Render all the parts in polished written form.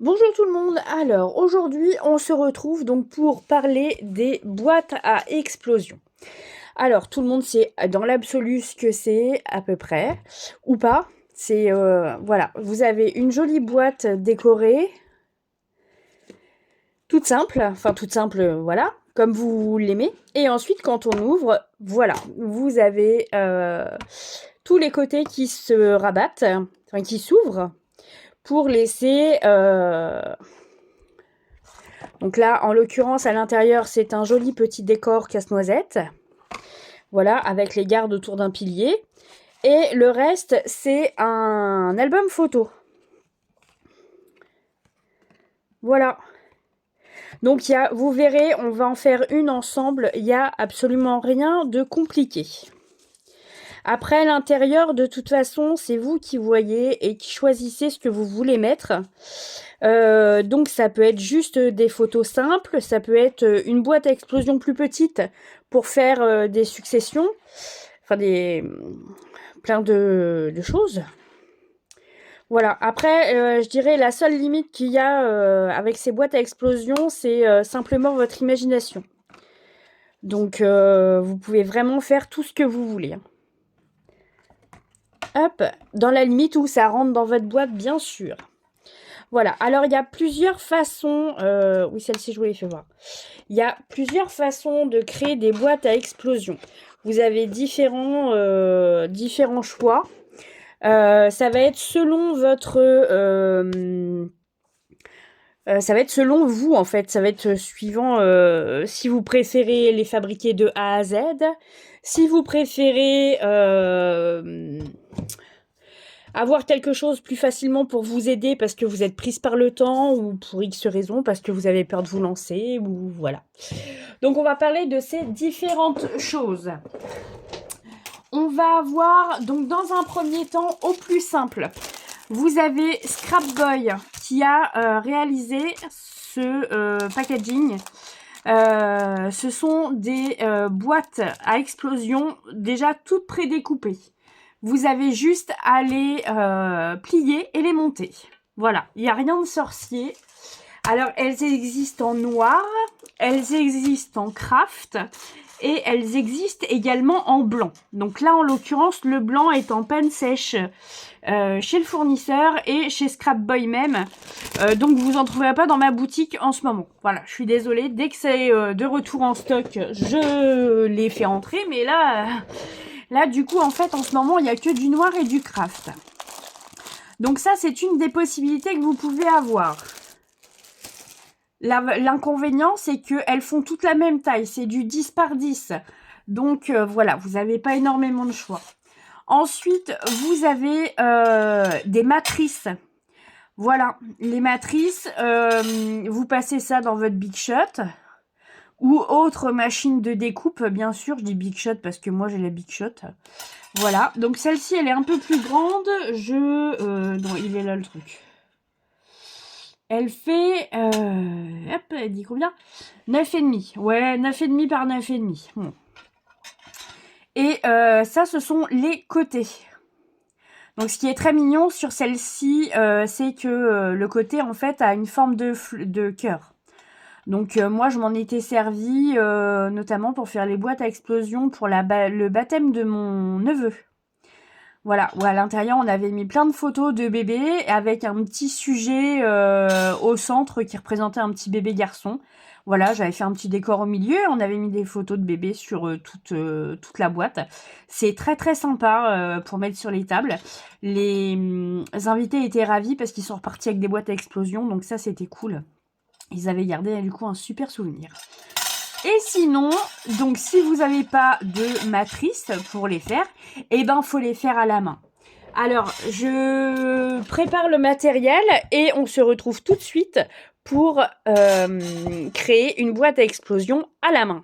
Bonjour tout le monde, alors aujourd'hui on se retrouve donc pour parler des boîtes à explosion. Alors tout le monde sait dans l'absolu ce que c'est à peu près, ou pas. C'est voilà, vous avez une jolie boîte décorée, toute simple, voilà, comme vous l'aimez. Et ensuite quand on ouvre, voilà, vous avez tous les côtés qui se rabattent, enfin qui s'ouvrent, pour laisser donc là, en l'occurrence, à l'intérieur, c'est un joli petit décor casse-noisette. Voilà, avec les gardes autour d'un pilier. Et le reste, c'est un album photo. Voilà. Donc, vous verrez, on va en faire une ensemble. Il n'y a absolument rien de compliqué. Après, l'intérieur, de toute façon, c'est vous qui voyez et qui choisissez ce que vous voulez mettre. Donc ça peut être juste des photos simples, ça peut être une boîte à explosion plus petite pour faire des successions, enfin plein de choses. Voilà, après je dirais la seule limite qu'il y a avec ces boîtes à explosion, c'est simplement votre imagination. Donc vous pouvez vraiment faire tout ce que vous voulez. Hop, dans la limite où ça rentre dans votre boîte, bien sûr. Voilà, alors il y a plusieurs façons, oui celle-ci je vous l'ai fait voir, il y a plusieurs façons de créer des boîtes à explosion. Vous avez différents choix, ça va être selon ça va être selon vous en fait, ça va être suivant si vous préférez les fabriquer de A à Z, si vous préférez avoir quelque chose plus facilement pour vous aider parce que vous êtes prise par le temps ou pour X raisons parce que vous avez peur de vous lancer ou voilà. Donc on va parler de ces différentes choses. On va avoir donc dans un premier temps au plus simple. Vous avez Scrap Boy qui a réalisé ce packaging. Ce sont des boîtes à explosion déjà toutes prédécoupées. Vous avez juste à les plier et les monter. Voilà, il n'y a rien de sorcier. Alors, elles existent en noir, elles existent en craft et elles existent également en blanc. Donc là, en l'occurrence, le blanc est en panne sèche chez le fournisseur et chez Scrap Boy même. Donc, vous en trouverez pas dans ma boutique en ce moment. Voilà, je suis désolée. Dès que c'est de retour en stock, je les fais entrer. Mais là, du coup, en fait, en ce moment, il n'y a que du noir et du craft. Donc ça, c'est une des possibilités que vous pouvez avoir. L'inconvénient, c'est qu'elles font toutes la même taille. C'est du 10 par 10. Donc, voilà, vous n'avez pas énormément de choix. Ensuite, vous avez des matrices. Voilà, les matrices, vous passez ça dans votre Big Shot. Ou autre machine de découpe, bien sûr. Je dis Big Shot parce que moi, j'ai la Big Shot. Voilà, donc celle-ci, elle est un peu plus grande. Non, il est là le truc. Elle fait... hop, elle dit combien 9,5. Ouais, 9,5 par 9,5. Bon. Et ça, ce sont les côtés. Donc, ce qui est très mignon sur celle-ci, c'est que le côté, en fait, a une forme de cœur. Donc, moi, je m'en étais servi notamment pour faire les boîtes à explosion pour le baptême de mon neveu. Voilà, où à l'intérieur, on avait mis plein de photos de bébés avec un petit sujet au centre qui représentait un petit bébé garçon. Voilà, j'avais fait un petit décor au milieu. On avait mis des photos de bébés sur toute la boîte. C'est très très sympa pour mettre sur les tables. Les invités étaient ravis parce qu'ils sont repartis avec des boîtes à explosion. Donc ça, c'était cool. Ils avaient gardé du coup un super souvenir. Et sinon, donc si vous n'avez pas de matrice pour les faire, eh ben faut les faire à la main. Alors, je prépare le matériel et on se retrouve tout de suite pour créer une boîte à explosion à la main.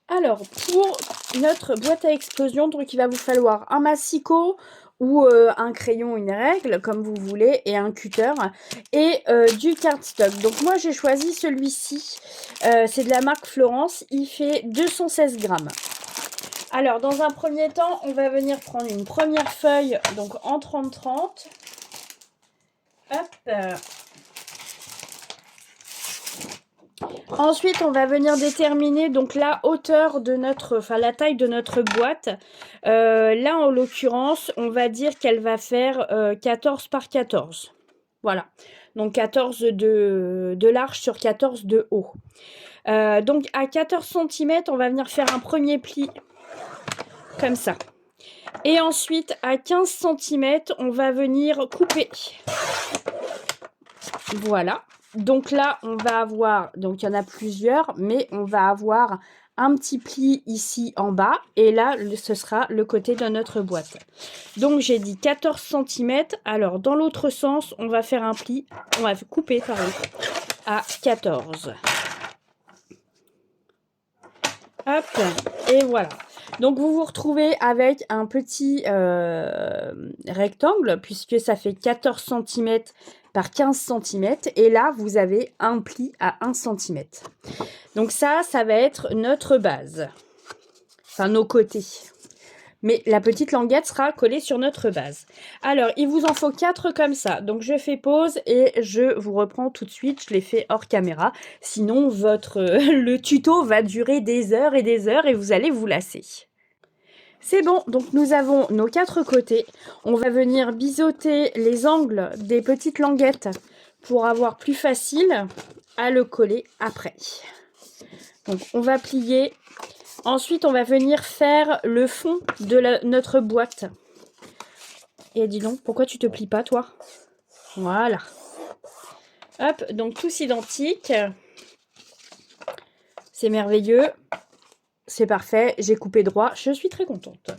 Alors, pour notre boîte à explosion, donc il va vous falloir un massicot ou un crayon, une règle, comme vous voulez, et un cutter, et du cardstock. Donc moi, j'ai choisi celui-ci. C'est de la marque Florence. Il fait 216 grammes. Alors, dans un premier temps, on va venir prendre une première feuille, donc en 30-30. Hop. Ensuite, on va venir déterminer donc la hauteur de notre, enfin la taille de notre boîte. Là, en l'occurrence, on va dire qu'elle va faire 14 par 14. Voilà. Donc 14 de large sur 14 de haut. Donc à 14 cm, on va venir faire un premier pli comme ça. Et ensuite, à 15 cm, on va venir couper. Voilà. Donc là, on va avoir, donc il y en a plusieurs, mais on va avoir un petit pli ici en bas. Et là, ce sera le côté de notre boîte. Donc j'ai dit 14 cm. Alors dans l'autre sens, on va faire un pli, on va couper, pardon, à 14. Hop, et voilà. Donc vous vous retrouvez avec un petit rectangle, puisque ça fait 14 cm par 15 cm. Et là, vous avez un pli à 1 cm. Donc ça va être notre base. Enfin, nos côtés. Mais la petite languette sera collée sur notre base. Alors, il vous en faut 4 comme ça. Donc, je fais pause et je vous reprends tout de suite. Je les fais hors caméra. Sinon, le tuto va durer des heures et vous allez vous lasser. C'est bon, donc nous avons nos 4 côtés. On va venir biseauter les angles des petites languettes pour avoir plus facile à le coller après. Donc, on va plier. Ensuite, on va venir faire le fond de notre boîte. Et dis donc, pourquoi tu te plies pas, toi? Voilà. Hop, donc tous identiques. C'est merveilleux. C'est parfait, j'ai coupé droit. Je suis très contente.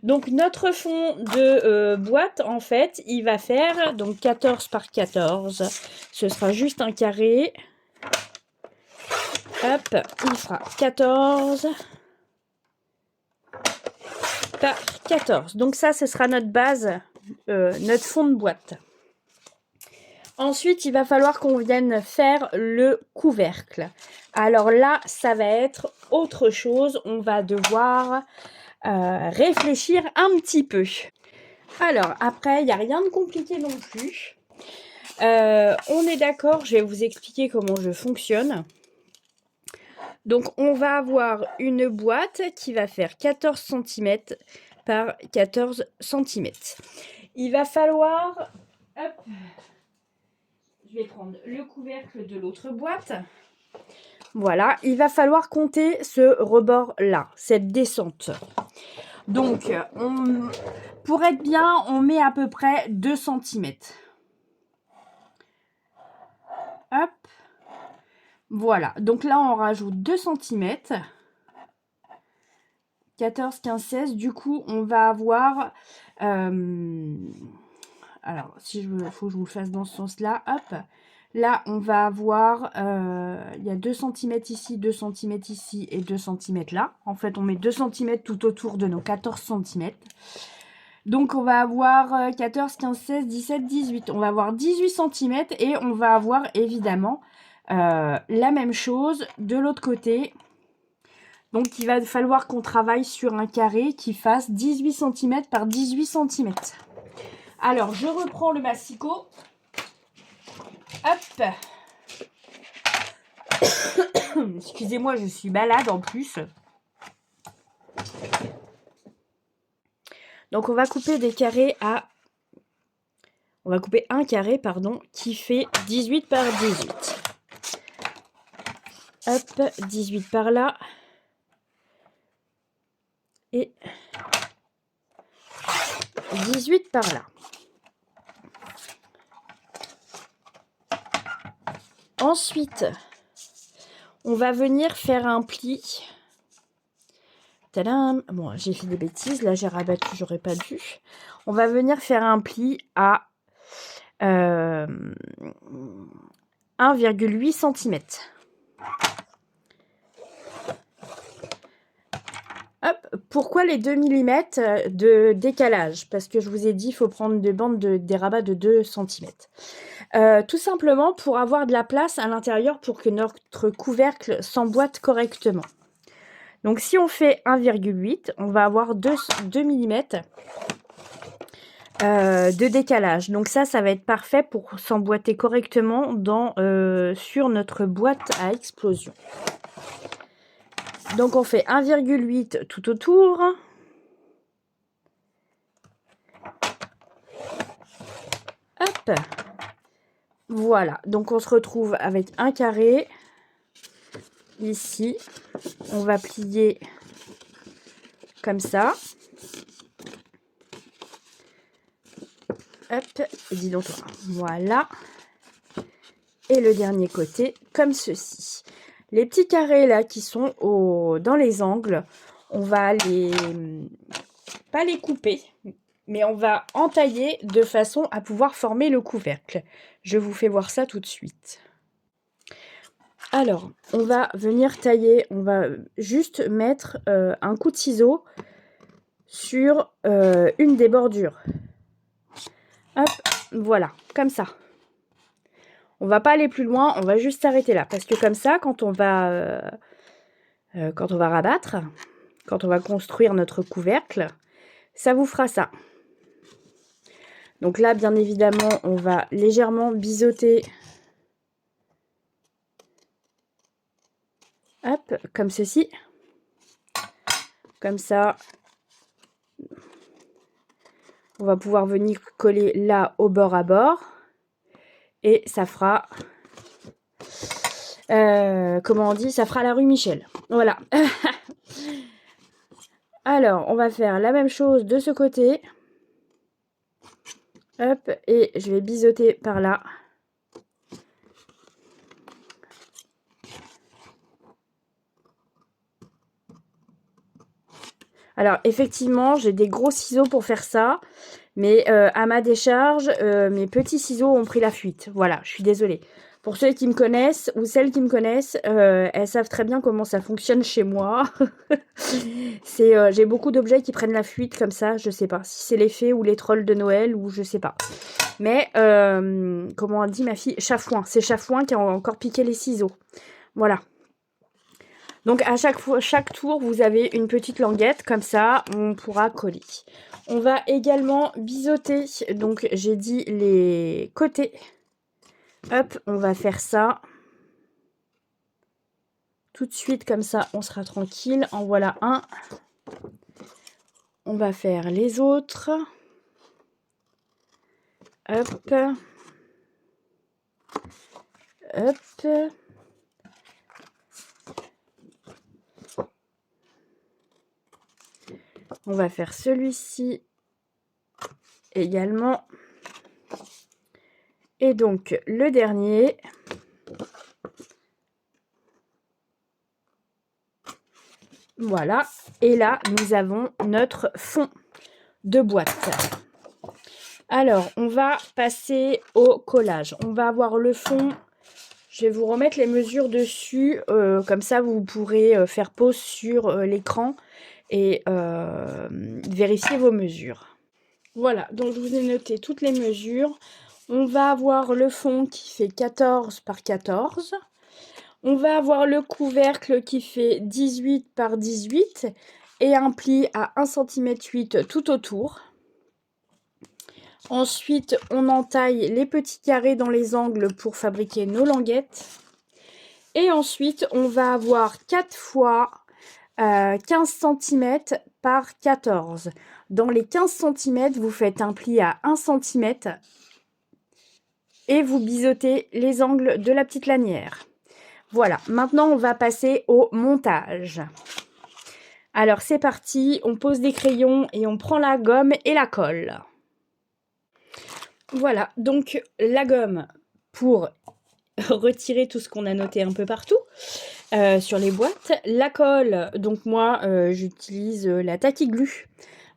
Donc, notre fond de boîte, en fait, il va faire donc 14 par 14. Ce sera juste un carré. Hop, il fera 14... par 14. Donc ça, ce sera notre base, notre fond de boîte. Ensuite, il va falloir qu'on vienne faire le couvercle. Alors là, ça va être autre chose. On va devoir réfléchir un petit peu. Alors, après, il n'y a rien de compliqué non plus. On est d'accord, je vais vous expliquer comment je fonctionne. Donc, on va avoir une boîte qui va faire 14 cm par 14 cm. Il va falloir... Hop, je vais prendre le couvercle de l'autre boîte. Voilà, il va falloir compter ce rebord-là, cette descente. Donc, pour être bien, on met à peu près 2 cm. Hop. Voilà, donc là, on rajoute 2 cm. 14, 15, 16. Du coup, on va avoir... alors, si faut que je vous le fasse dans ce sens-là. Hop. Là, on va avoir... il y a 2 cm ici, 2 cm ici et 2 cm là. En fait, on met 2 cm tout autour de nos 14 cm. Donc, on va avoir 14, 15, 16, 17, 18. On va avoir 18 cm et on va avoir évidemment la même chose de l'autre côté. Donc, il va falloir qu'on travaille sur un carré qui fasse 18 cm par 18 cm. Alors, je reprends le massicot. Hop. Excusez-moi, je suis malade en plus. Donc, on va couper des carrés à... On va couper un carré, pardon, qui fait 18 par 18. Hop, 18 par là. Et 18 par là. Ensuite, on va venir faire un pli. Tadam! Bon, j'ai fait des bêtises. Là, j'ai rabattu, j'aurais pas dû. On va venir faire un pli à 1,8 cm. Hop, pourquoi les 2 mm de décalage? Parce que je vous ai dit, il faut prendre des bandes des rabats de 2 cm. Tout simplement pour avoir de la place à l'intérieur pour que notre couvercle s'emboîte correctement. Donc si on fait 1,8, on va avoir 2 mm de décalage. Donc ça va être parfait pour s'emboîter correctement sur notre boîte à explosion. Donc on fait 1,8 tout autour. Hop. Voilà, donc on se retrouve avec un carré. Ici, on va plier comme ça. Hop, et dis donc, voilà. Et le dernier côté, comme ceci. Les petits carrés là qui sont dans les angles, on va pas les couper, mais on va entailler de façon à pouvoir former le couvercle. Je vous fais voir ça tout de suite. Alors, on va venir tailler, on va juste mettre un coup de ciseau sur une des bordures. Hop, voilà, comme ça. On va pas aller plus loin, on va juste s'arrêter là. Parce que comme ça, quand on va rabattre, quand on va construire notre couvercle, ça vous fera ça. Donc là, bien évidemment, on va légèrement biseauter. Hop, comme ceci. Comme ça. On va pouvoir venir coller là au bord à bord. Et ça fera... comment on dit? Ça fera la rue Michel. Voilà. Alors, on va faire la même chose de ce côté. Hop, et je vais biseauter par là. Alors, effectivement, j'ai des gros ciseaux pour faire ça. Mais à ma décharge, mes petits ciseaux ont pris la fuite. Voilà, je suis désolée. Pour ceux qui me connaissent, ou celles qui me connaissent, elles savent très bien comment ça fonctionne chez moi. J'ai beaucoup d'objets qui prennent la fuite comme ça, je sais pas. Si c'est les fées ou les trolls de Noël, ou je sais pas. Mais, comment on dit ma fille? Chafouin. C'est Chafouin qui a encore piqué les ciseaux. Voilà. Donc à chaque tour, vous avez une petite languette, comme ça, on pourra coller. On va également biseauter, donc j'ai dit les côtés. Hop, on va faire ça. Tout de suite, comme ça, on sera tranquille. En voilà un. On va faire les autres. Hop. Hop. On va faire celui-ci également. Et donc, le dernier. Voilà. Et là, nous avons notre fond de boîte. Alors, on va passer au collage. On va avoir le fond. Je vais vous remettre les mesures dessus. Comme ça, vous pourrez faire pause sur l'écran et vérifier vos mesures. Voilà, donc je vous ai noté toutes les mesures. On va avoir le fond qui fait 14 par 14. On va avoir le couvercle qui fait 18 par 18 et un pli à 1,8 cm tout autour. Ensuite, on entaille les petits carrés dans les angles pour fabriquer nos languettes. Et ensuite, on va avoir 4 fois 15 cm par 14. Dans les 15 cm, vous faites un pli à 1 cm et vous biseautez les angles de la petite lanière. Voilà, maintenant on va passer au montage. Alors c'est parti, on pose des crayons et on prend la gomme et la colle. Voilà, donc la gomme pour retirer tout ce qu'on a noté un peu partout sur les boîtes. La colle, donc moi j'utilise la Tacky Glue.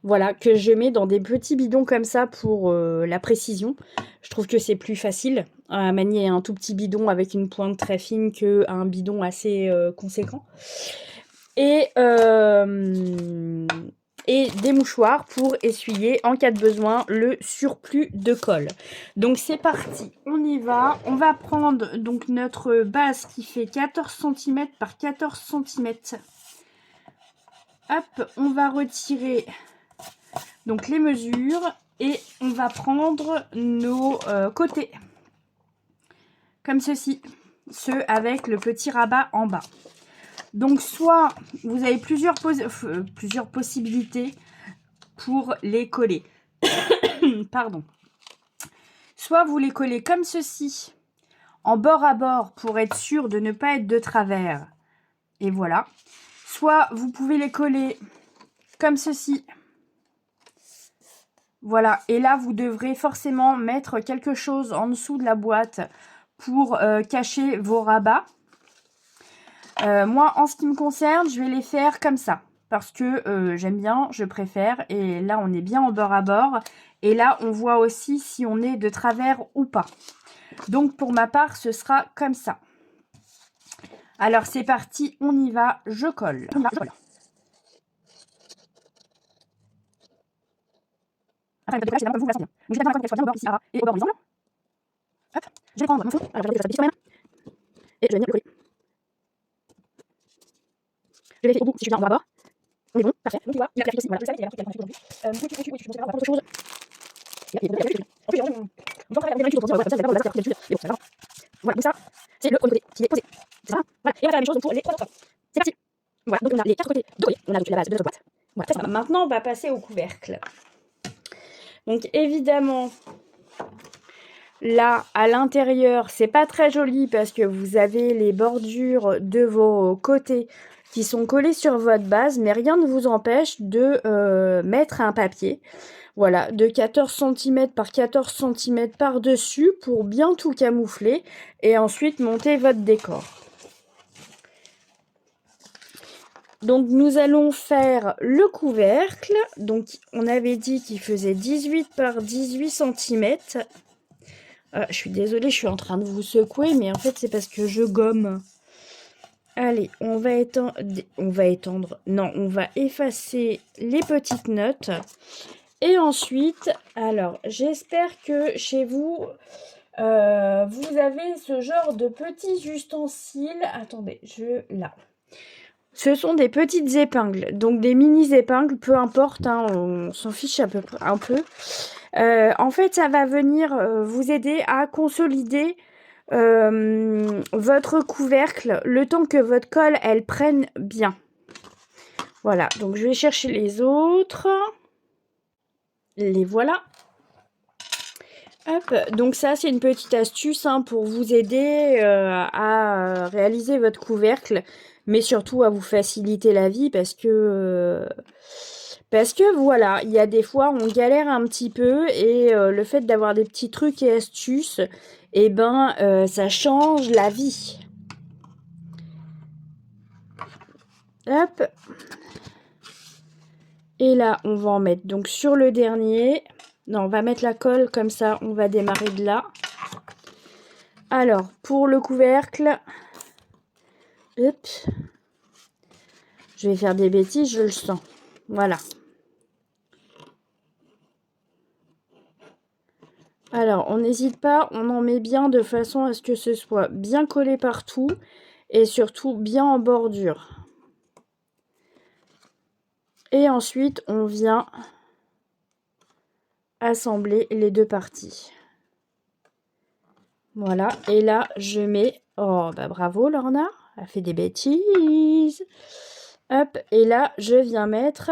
Voilà, que je mets dans des petits bidons comme ça pour la précision. Je trouve que c'est plus facile à manier un tout petit bidon avec une pointe très fine qu'un bidon assez conséquent. Et des mouchoirs pour essuyer en cas de besoin le surplus de colle. Donc c'est parti, on y va. On va prendre donc notre base qui fait 14 cm par 14 cm. Hop, on va retirer donc les mesures Et on va prendre nos côtés. Comme ceci. Ceux avec le petit rabat en bas. Donc, soit vous avez plusieurs possibilités pour les coller. Pardon. Soit vous les collez comme ceci, en bord à bord, pour être sûr de ne pas être de travers. Et voilà. Soit vous pouvez les coller comme ceci. Voilà. Et là, vous devrez forcément mettre quelque chose en dessous de la boîte pour cacher vos rabats. Moi, en ce qui me concerne, je vais les faire comme ça. Parce que j'aime bien, je préfère. Et là, on est bien en bord à bord. Et là, on voit aussi si on est de travers ou pas. Donc, pour ma part, ce sera comme ça. Alors, c'est parti, on y va, je colle. Après, le décollage, c'est vraiment comme vous, là, c'est bien. Donc, je vais attendre qu'elle soit bien au bord ici, et au bord horizontal. Hop, je vais prendre mon fond. Alors, je vais regarder que ça pisse quand même. Et je vais venir le coller. Je vérifie au bout si je suis bien en bord à bord. On est bon, parfait. Donc, tu vois, il a clarifié aussi. Voilà, je savais qu'il y avait un truc qui avait aujourd'hui. Je pense que autre chose. Et puis, en plus, j'ai mon travail à vérifier, donc, comme ça, d'abord, la partie d'habitude. Et bon, ça va. Voilà, donc ça, c'est le premier côté qui est posé. C'est ça. Voilà, et on va faire la même chose pour les trois autres. C'est parti. Voilà, donc on a les 4 côtés de coller. On a depuis la base de notre boîte. Voilà, très sympa. Maintenant, on va passer au couvercle. Donc, évidemment, là, à l'intérieur, c'est pas très joli parce que vous avez les bordures de vos côtés qui sont collées sur votre base, mais rien ne vous empêche de mettre un papier, voilà, de 14 cm par 14 cm par-dessus pour bien tout camoufler et ensuite monter votre décor. Donc, nous allons faire le couvercle. Donc, on avait dit qu'il faisait 18 par 18 cm. Je suis désolée, je suis en train de vous secouer, mais en fait, c'est parce que je gomme. Allez, on va étendre. Non, on va effacer les petites notes. Et ensuite, alors, j'espère que chez vous, vous avez ce genre de petits ustensiles. Attendez, là. Ce sont des petites épingles, donc des mini épingles, peu importe, hein, on s'en fiche à peu près un peu. En fait, ça va venir vous aider à consolider votre couvercle le temps que votre colle, elle prenne bien. Voilà, donc je vais chercher les autres. Les voilà. Hop, donc ça, c'est une petite astuce hein, pour vous aider à réaliser votre couvercle, mais surtout à vous faciliter la vie parce que voilà, il y a des fois on galère un petit peu et le fait d'avoir des petits trucs et astuces, eh ben ça change la vie. Hop. Et là, on va en mettre donc sur le dernier. Non, on va mettre la colle comme ça, on va démarrer de là. Alors, pour le couvercle, hop, je vais faire des bêtises, je le sens. Voilà. Alors, on n'hésite pas, on en met bien de façon à ce que ce soit bien collé partout et surtout bien en bordure. Et ensuite, on vient assembler les deux parties. Voilà, et là, je mets... Oh, bah bravo, Lorna, elle a fait des bêtises. Hop, et là, je viens mettre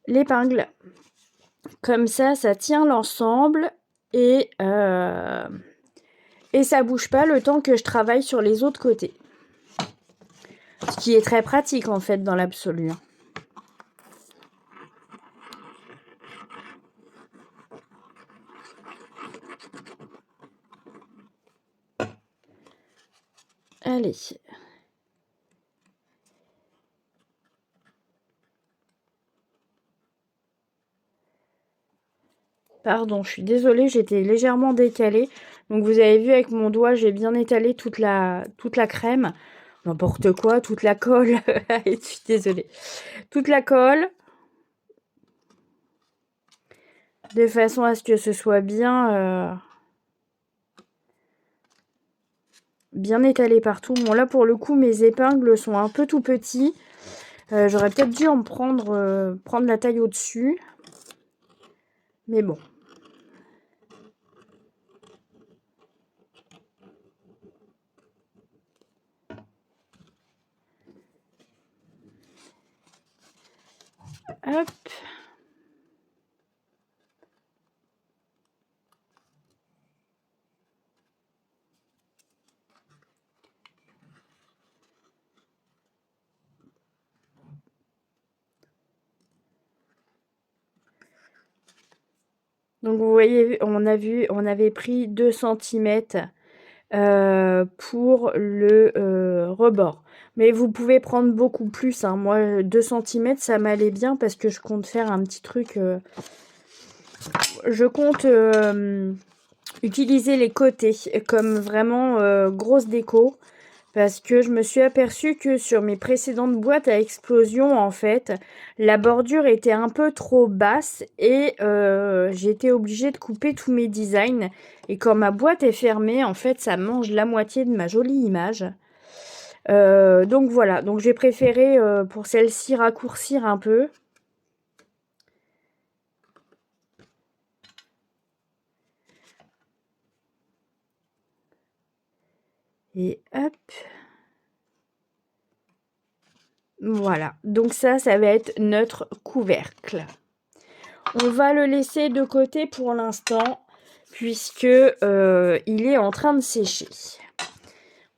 l'épingle. Comme ça, ça tient l'ensemble et ça bouge pas le temps que je travaille sur les autres côtés. Ce qui est très pratique, en fait, dans l'absolu. Allez. Pardon, je suis désolée, j'étais légèrement décalée. Donc vous avez vu avec mon doigt, j'ai bien étalé toute la crème. N'importe quoi, toute la colle. Je suis désolée. Toute la colle. De façon à ce que ce soit bien... bien étalé partout. Bon là pour le coup mes épingles sont un peu tout petits. J'aurais peut-être dû en prendre la taille au-dessus. Mais bon. Hop. Donc vous voyez, on avait pris 2 centimètres pour le rebord. Mais vous pouvez prendre beaucoup plus, hein. Moi, 2 centimètres, ça m'allait bien parce que je compte faire un petit truc. Je compte utiliser les côtés comme vraiment grosse déco. Parce que je me suis aperçue que sur mes précédentes boîtes à explosion, en fait, la bordure était un peu trop basse et j'ai été obligée de couper tous mes designs. Et quand ma boîte est fermée, en fait, ça mange la moitié de ma jolie image. Donc voilà, donc j'ai préféré pour celle-ci raccourcir un peu. Et hop. Voilà, donc ça va être notre couvercle. On va le laisser de côté pour l'instant, puisque il est en train de sécher.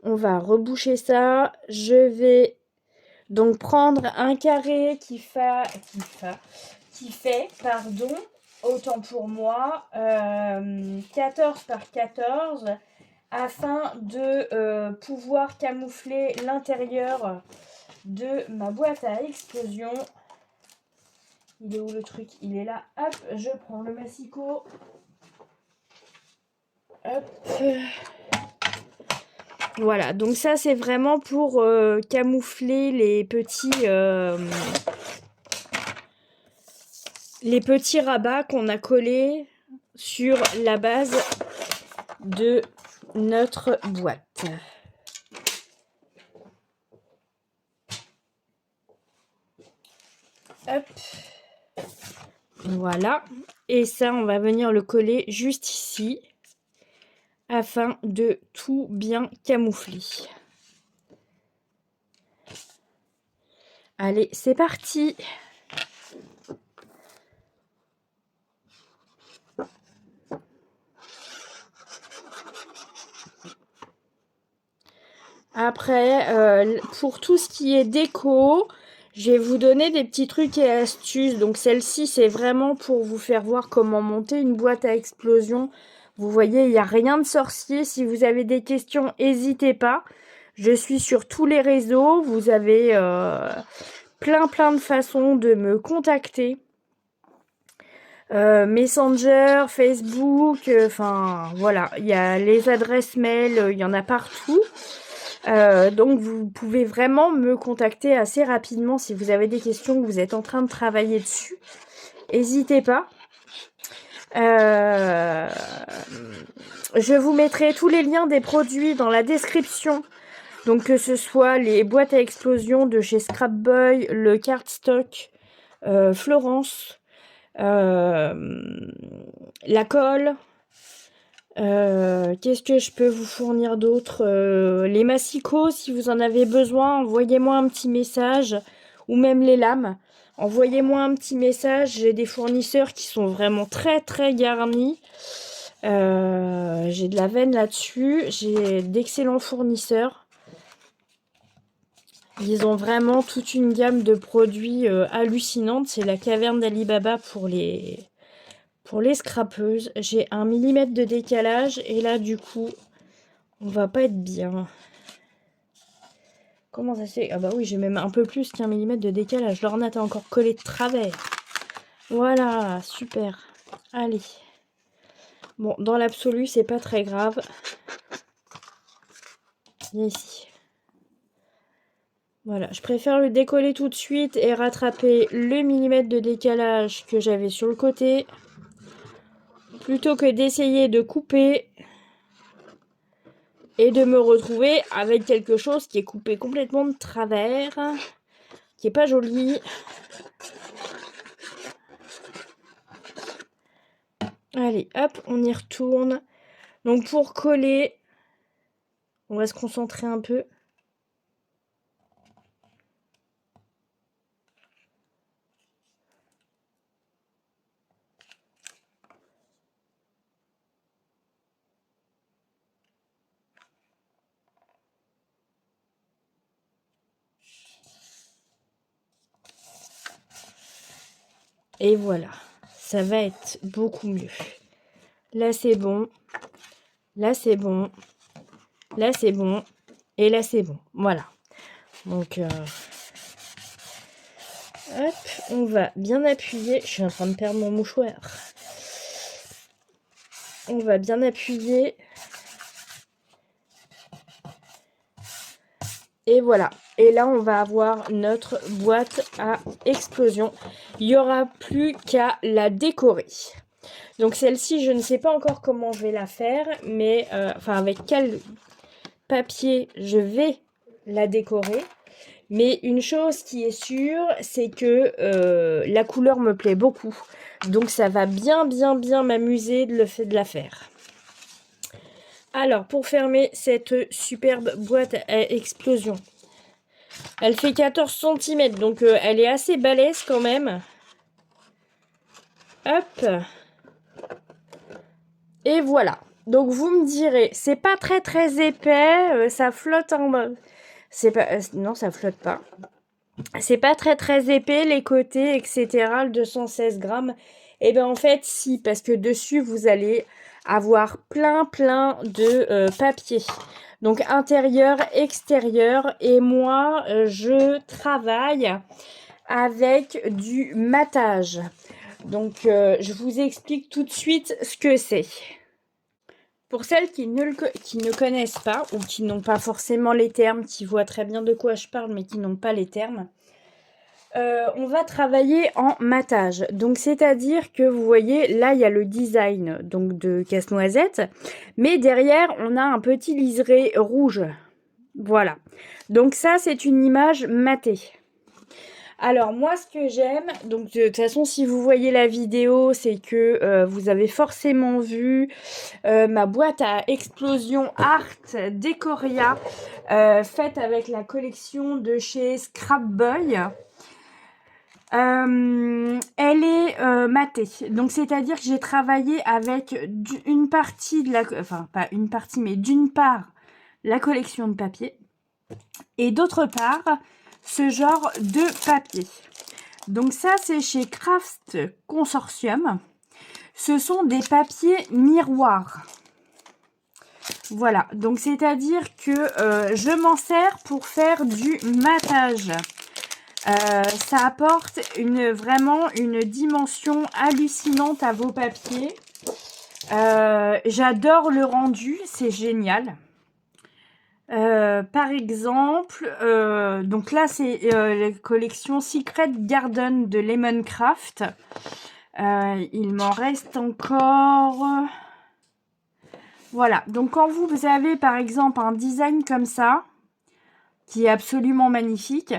On va reboucher ça. Je vais donc prendre un carré qui fait, autant pour moi, 14 par 14, afin de pouvoir camoufler l'intérieur de ma boîte à explosion. Il est où le truc? Il est là. Hop, je prends le massicot. Hop. Voilà, donc ça c'est vraiment pour camoufler les petits rabats qu'on a collés sur la base de notre boîte. Hop. Voilà. Et ça, on va venir le coller juste ici afin de tout bien camoufler. Allez, c'est parti! Après, pour tout ce qui est déco, je vais vous donner des petits trucs et astuces. Donc celle-ci, c'est vraiment pour vous faire voir comment monter une boîte à explosion. Vous voyez, il n'y a rien de sorcier. Si vous avez des questions, n'hésitez pas. Je suis sur tous les réseaux. Vous avez plein de façons de me contacter. Messenger, Facebook, enfin voilà, il y a les adresses mail, il y en a partout. Donc vous pouvez vraiment me contacter assez rapidement si vous avez des questions, que vous êtes en train de travailler dessus. N'hésitez pas. Je vous mettrai tous les liens des produits dans la description. Donc que ce soit les boîtes à explosion de chez Scrapboy, le cardstock Florence, la colle. Qu'est-ce que je peux vous fournir d'autre? Les massicots, si vous en avez besoin, envoyez-moi un petit message. Ou même les lames. Envoyez-moi un petit message. J'ai des fournisseurs qui sont vraiment très garnis. J'ai de la veine là-dessus. J'ai d'excellents fournisseurs. Ils ont vraiment toute une gamme de produits hallucinante. C'est la caverne d'Ali Baba pour les scrapeuses. J'ai 1 mm de décalage et là du coup on va pas être bien. Comment ça se fait? Ah bah oui, j'ai même un peu plus qu'1 mm de décalage. L'ornate a encore collé de travers. Voilà, super. Allez. Bon, dans l'absolu, c'est pas très grave. Viens ici. Voilà, je préfère le décoller tout de suite et rattraper le millimètre de décalage que j'avais sur le côté. Plutôt que d'essayer de couper et de me retrouver avec quelque chose qui est coupé complètement de travers, qui est pas joli. Allez, hop, on y retourne. Donc pour coller, on va se concentrer un peu. Et voilà, ça va être beaucoup mieux. Là, c'est bon. Là, c'est bon. Là, c'est bon. Et là, c'est bon. Voilà. Donc, hop, on va bien appuyer. Je suis en train de perdre mon mouchoir. On va bien appuyer. Et voilà. Et là, on va avoir notre boîte à explosion. Il n'y aura plus qu'à la décorer. Donc celle-ci, je ne sais pas encore comment je vais la faire, mais enfin avec quel papier je vais la décorer. Mais une chose qui est sûre, c'est que la couleur me plaît beaucoup. Donc ça va bien m'amuser de la faire. Alors, pour fermer cette superbe boîte à explosion, elle fait 14 cm, donc elle est assez balèze quand même. Hop. Et voilà. Donc vous me direz, c'est pas très épais, ça flotte en mode. C'est pas. Non, ça flotte pas. C'est pas très épais, les côtés, etc. Le 216 grammes. Et bien en fait, si, parce que dessus, vous allez avoir plein de papier. Donc intérieur, extérieur. Et moi, je travaille avec du matage. Donc je vous explique tout de suite ce que c'est. Pour celles qui ne connaissent pas ou qui n'ont pas forcément les termes, qui voient très bien de quoi je parle mais qui n'ont pas les termes, on va travailler en matage. Donc c'est-à-dire que vous voyez, là il y a le design donc de Casse-Noisette, mais derrière on a un petit liseré rouge. Voilà. Donc ça c'est une image matée. Alors moi ce que j'aime, donc de toute façon si vous voyez la vidéo, c'est que vous avez forcément vu ma boîte à explosion Art Decoria faite avec la collection de chez Scrap Boy. Elle est matée, donc c'est-à-dire que j'ai travaillé avec une partie de la, enfin pas une partie, mais d'une part la collection de papier et d'autre part ce genre de papier. Donc ça c'est chez Craft Consortium. Ce sont des papiers miroirs. Voilà, donc c'est-à-dire que je m'en sers pour faire du matage. Ça apporte vraiment une dimension hallucinante à vos papiers. J'adore le rendu, c'est génial. Par exemple, donc là c'est la collection Secret Garden de Lemoncraft. Il m'en reste encore. Voilà, donc quand vous avez par exemple un design comme ça, qui est absolument magnifique,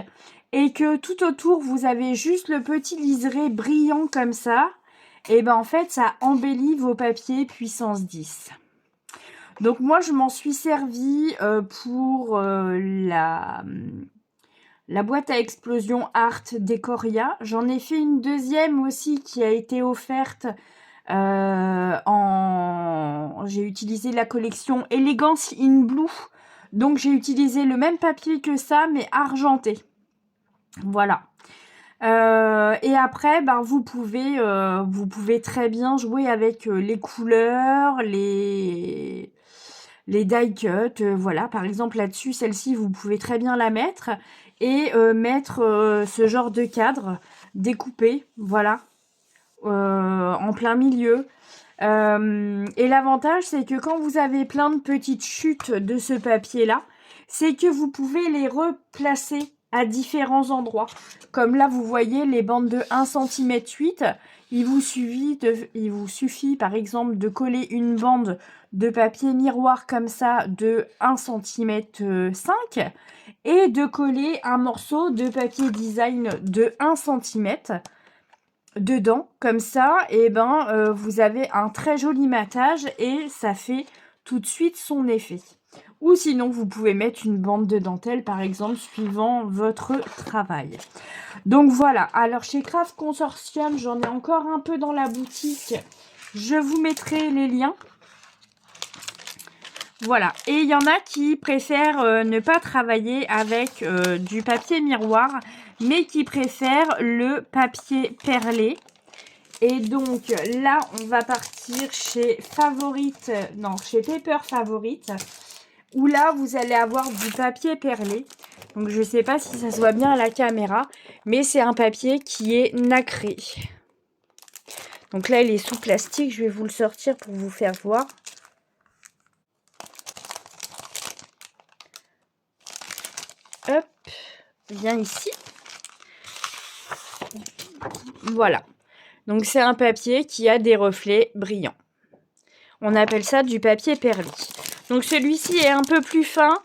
et que tout autour vous avez juste le petit liseré brillant comme ça, et ben en fait ça embellit vos papiers puissance 10. Donc moi je m'en suis servi pour la boîte à explosion Art Decoria. J'en ai fait une deuxième aussi qui a été offerte j'ai utilisé la collection Elegance in Blue. Donc j'ai utilisé le même papier que ça mais argenté. Voilà. Et après, ben, vous pouvez très bien jouer avec les couleurs, les die cut. Voilà, par exemple là-dessus, celle-ci, vous pouvez très bien la mettre et mettre ce genre de cadre découpé, voilà, en plein milieu. Et l'avantage, c'est que quand vous avez plein de petites chutes de ce papier-là, c'est que vous pouvez les replacer à différents endroits. Comme là, vous voyez les bandes de 1 cm 8. Il vous suffit, par exemple, de coller une bande de papier miroir comme ça de 1 cm 5 et de coller un morceau de papier design de 1 cm. dedans, comme ça, et ben vous avez un très joli matage et ça fait tout de suite son effet. Ou sinon, vous pouvez mettre une bande de dentelle, par exemple, suivant votre travail. Donc voilà, alors chez Craft Consortium, j'en ai encore un peu dans la boutique. Je vous mettrai les liens. Voilà, et il y en a qui préfèrent ne pas travailler avec du papier miroir, mais qui préfèrent le papier perlé. Et donc là, on va partir chez Favorite, non, chez Paper Favorite, où là, vous allez avoir du papier perlé. Donc je ne sais pas si ça se voit bien à la caméra, mais c'est un papier qui est nacré. Donc là, il est sous plastique, je vais vous le sortir pour vous faire voir. Hop, viens ici. Voilà. Donc c'est un papier qui a des reflets brillants. On appelle ça du papier perlé. Donc celui-ci est un peu plus fin.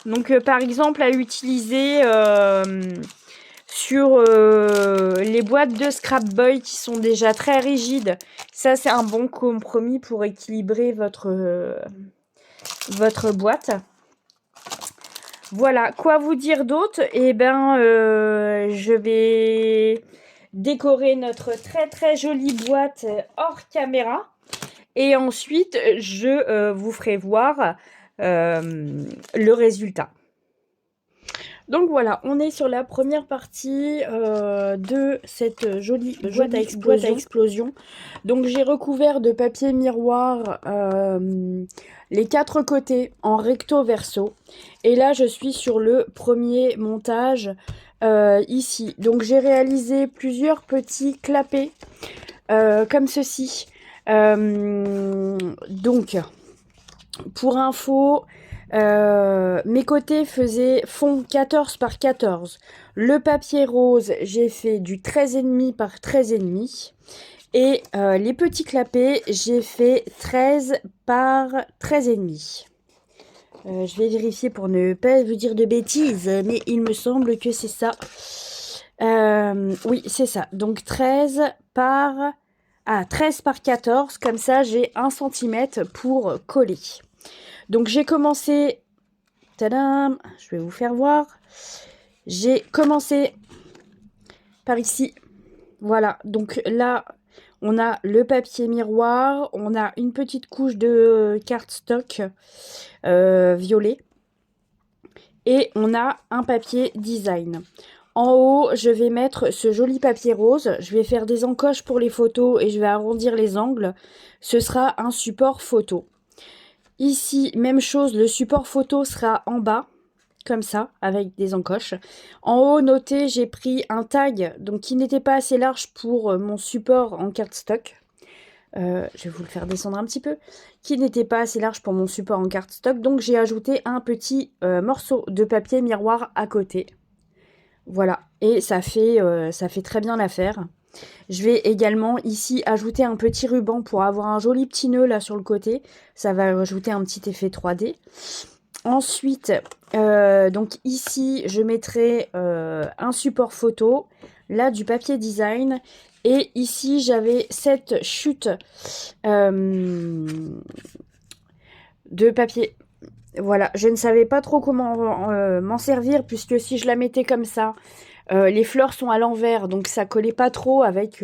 Donc par exemple à utiliser sur les boîtes de Scrap Boy qui sont déjà très rigides. Ça c'est un bon compromis pour équilibrer votre boîte. Voilà, quoi vous dire d'autre? Eh ben, je vais décorer notre très très jolie boîte hors caméra. Et ensuite, je vous ferai voir le résultat. Donc voilà, on est sur la première partie de cette jolie boîte à explosion. Donc j'ai recouvert de papier miroir les 4 côtés en recto verso. Et là, je suis sur le premier montage ici. Donc j'ai réalisé plusieurs petits clapets comme ceci. Donc, pour info, mes côtés font 14 par 14. Le papier rose, j'ai fait du 13,5 par 13,5. Et les petits clapets, j'ai fait 13 par 13,5. Je vais vérifier pour ne pas vous dire de bêtises, mais il me semble que c'est ça. Oui, c'est ça. Donc 13 par 14, comme ça j'ai 1 cm pour coller. Donc j'ai commencé, tadam, je vais vous faire voir, j'ai commencé par ici, voilà, donc là on a le papier miroir, on a une petite couche de cardstock violet, et on a un papier design. En haut, je vais mettre ce joli papier rose. Je vais faire des encoches pour les photos et je vais arrondir les angles. Ce sera un support photo. Ici, même chose, le support photo sera en bas, comme ça, avec des encoches. En haut, notez, j'ai pris un tag donc qui n'était pas assez large pour mon support en cardstock. Je vais vous le faire descendre un petit peu. Qui n'était pas assez large pour mon support en cardstock. Donc, j'ai ajouté un petit morceau de papier miroir à côté. Voilà, et ça fait très bien l'affaire. Je vais également ici ajouter un petit ruban pour avoir un joli petit nœud là sur le côté. Ça va ajouter un petit effet 3D. Ensuite, donc ici, je mettrai un support photo, là du papier design. Et ici, j'avais cette chute de papier. Voilà, je ne savais pas trop comment m'en servir, puisque si je la mettais comme ça, les fleurs sont à l'envers, donc ça collait pas trop avec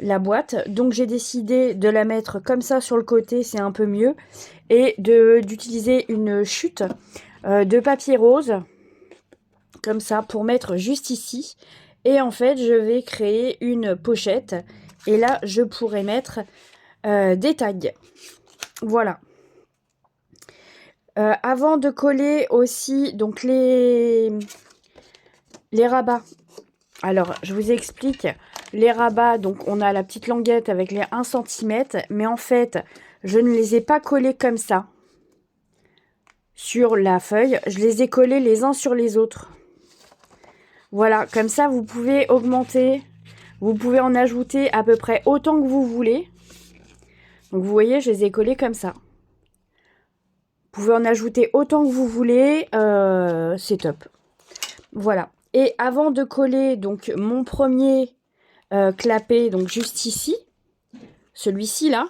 la boîte. Donc j'ai décidé de la mettre comme ça sur le côté, c'est un peu mieux. Et d'utiliser une chute de papier rose, comme ça, pour mettre juste ici. Et en fait, je vais créer une pochette. Et là, je pourrais mettre des tags. Voilà. Avant de coller aussi donc les rabats. Alors, je vous explique. Les rabats, donc on a la petite languette avec les 1 cm. Mais en fait, je ne les ai pas collés comme ça sur la feuille. Je les ai collés les uns sur les autres. Voilà, comme ça, vous pouvez augmenter. Vous pouvez en ajouter à peu près autant que vous voulez. Donc, vous voyez, je les ai collés comme ça. Vous pouvez en ajouter autant que vous voulez, c'est top. Voilà. Et avant de coller donc mon premier clapé, donc juste ici, celui-ci là.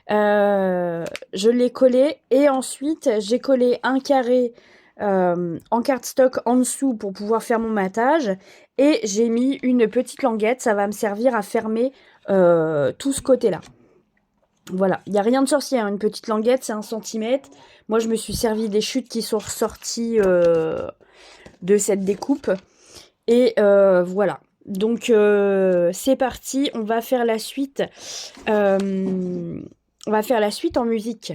Je l'ai collé et ensuite j'ai collé un carré en cardstock en dessous pour pouvoir faire mon matage et j'ai mis une petite languette, ça va me servir à fermer tout ce côté-là. Voilà, il n'y a rien de sorcier, hein. Une petite languette, c'est 1 cm. Moi, je me suis servi des chutes qui sont ressorties de cette découpe. Et voilà. Donc, c'est parti. On va faire la suite. On va faire la suite en musique.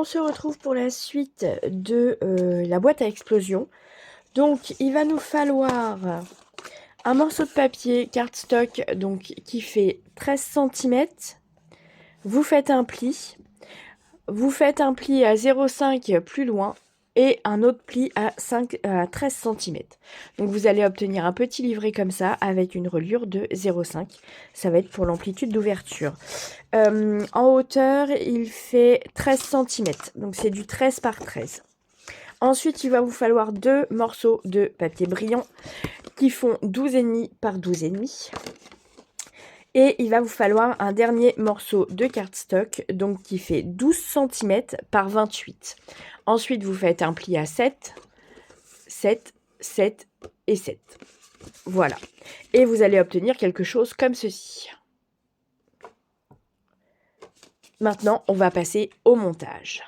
Se retrouve pour la suite de la boîte à explosion. Donc il va nous falloir un morceau de papier cardstock donc qui fait 13 cm. Vous faites un pli à 0,5 plus loin et un autre pli à 13 cm. Donc vous allez obtenir un petit livret comme ça avec une reliure de 0,5. Ça va être pour l'amplitude d'ouverture. En hauteur, il fait 13 cm. Donc c'est du 13 par 13. Ensuite, il va vous falloir 2 morceaux de papier brillant qui font 12,5 par 12,5. Et il va vous falloir un dernier morceau de cardstock, donc qui fait 12 cm par 28. Ensuite, vous faites un pli à 7, 7, 7 et 7. Voilà. Et vous allez obtenir quelque chose comme ceci. Maintenant, on va passer au montage.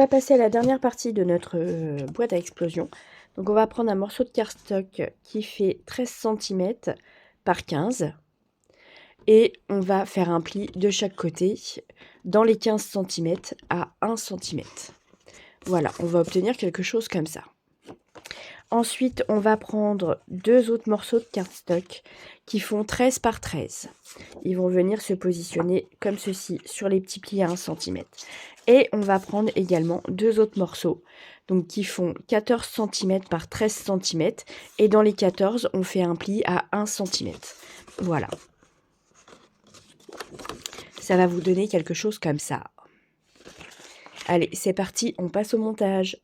On va passer à la dernière partie de notre boîte à explosion. Donc on va prendre un morceau de cardstock qui fait 13 cm par 15 et on va faire un pli de chaque côté dans les 15 cm à 1 cm. Voilà, on va obtenir quelque chose comme ça. Ensuite, on va prendre 2 autres morceaux de cardstock qui font 13 par 13. Ils vont venir se positionner comme ceci sur les petits plis à 1 cm. Et on va prendre également 2 autres morceaux donc qui font 14 cm par 13 cm. Et dans les 14, on fait un pli à 1 cm. Voilà. Ça va vous donner quelque chose comme ça. Allez, c'est parti, on passe au montage.